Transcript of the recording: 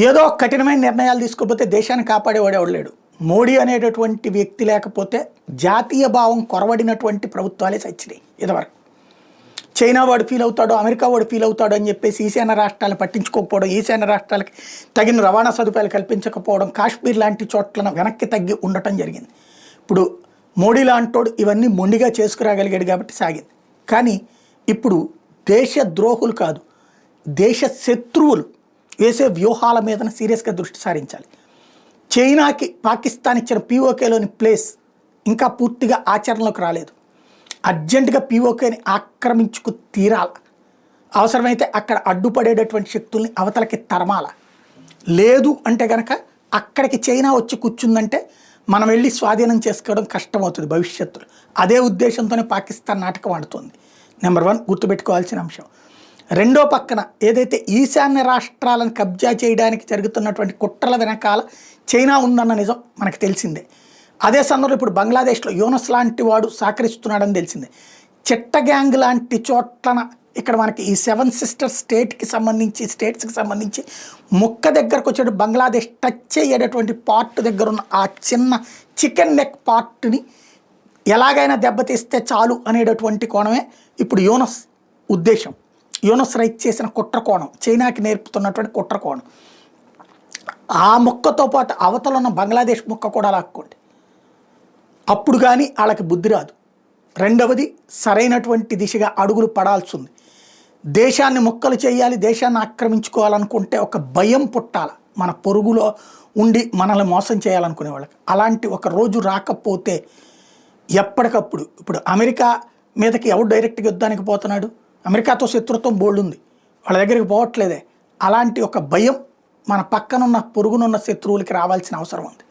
ఏదో కఠినమైన నిర్ణయాలు తీసుకోకపోతే దేశాన్ని కాపాడేవాడు ఎవడు లేడు. మోడీ అనేటటువంటి వ్యక్తి లేకపోతే జాతీయ భావం కొరవడినటువంటి ప్రభుత్వాలే సచ్చినాయి ఇదివరకు. చైనా వాడు ఫీల్ అవుతాడు, అమెరికా వాడు ఫీల్ అవుతాడు అని చెప్పేసి ఈశాన్య రాష్ట్రాలు పట్టించుకోకపోవడం, ఈశాన్య రాష్ట్రాలకి తగిన రవాణా సదుపాయాలు కల్పించకపోవడం, కాశ్మీర్ లాంటి చోట్లను వెనక్కి తగ్గి ఉండటం జరిగింది. ఇప్పుడు మోడీ లాంటోడు ఇవన్నీ మొండిగా చేసుకురాగలిగాడు కాబట్టి సాగింది. కానీ ఇప్పుడు దేశ ద్రోహులు కాదు, దేశ శత్రువులు వేసే వ్యూహాల మీద సీరియస్గా దృష్టి సారించాలి. చైనాకి పాకిస్తాన్ ఇచ్చిన పీఓకేలోని ప్లేస్ ఇంకా పూర్తిగా ఆచరణలోకి రాలేదు. అర్జెంటుగా పీఓకేని ఆక్రమించుకు తీరాల, అవసరమైతే అక్కడ అడ్డుపడేటటువంటి శక్తుల్ని అవతలకి తరమాల. లేదు అంటే కనుక అక్కడికి చైనా వచ్చి కూర్చుందంటే మనం వెళ్ళి స్వాధీనం చేసుకోవడం కష్టమవుతుంది భవిష్యత్తులో. అదే ఉద్దేశంతోనే పాకిస్తాన్ నాటకం ఆడుతుంది. నెంబర్ 1 గుర్తుపెట్టుకోవాల్సిన అంశం. రెండో పక్కన ఏదైతే ఈశాన్య రాష్ట్రాలను కబ్జా చేయడానికి జరుగుతున్నటువంటి కుట్రల వెనకాల చైనా ఉందన్న నిజం మనకు తెలిసిందే. అదే సందర్భంలో ఇప్పుడు బంగ్లాదేశ్లో యూనస్ లాంటి వాడు సహకరిస్తున్నాడని తెలిసిందే. చిట్ట గ్యాంగ్ లాంటి చోట్లన ఇక్కడ మనకి ఈ 7 సిస్టర్ స్టేట్స్కి సంబంధించి ముక్క దగ్గరకు వచ్చేటు బంగ్లాదేశ్ టచ్ అయ్యేటటువంటి పార్ట్ దగ్గర ఉన్న ఆ చిన్న చికెన్ నెక్ పార్ట్ని ఎలాగైనా దెబ్బతీస్తే చాలు అనేటటువంటి కోణమే ఇప్పుడు యూనస్ ఉద్దేశం. యూనస్ రైట్ చేసిన కుట్ర కోణం, చైనాకి నేర్పుతున్నటువంటి కుట్ర కోణం. ఆ ముక్కతో పాటు అవతల ఉన్న బంగ్లాదేశ్ ముక్క కూడా లాక్కోండి, అప్పుడు కానీ వాళ్ళకి బుద్ధి రాదు. రెండవది సరైనటువంటి దిశగా అడుగులు పడాల్సి ఉంది. దేశాన్ని ముక్కలు చేయాలి, దేశాన్ని ఆక్రమించుకోవాలనుకుంటే ఒక భయం పుట్టాలి మన పొరుగులో ఉండి మనల్ని మోసం చేయాలనుకునే వాళ్ళకి. అలాంటి ఒక రోజు రాకపోతే ఎప్పటికప్పుడు ఇప్పుడు అమెరికా మీదకి ఎవడు డైరెక్ట్గా యుద్ధానికి పోతున్నాడు? అమెరికాతో శత్రుత్వం బోల్డ్ ఉంది, వాళ్ళ దగ్గరికి పోవట్లేదే. అలాంటి ఒక భయం మన పక్కనున్న పొరుగునున్న శత్రువులకి రావాల్సిన అవసరం ఉంది.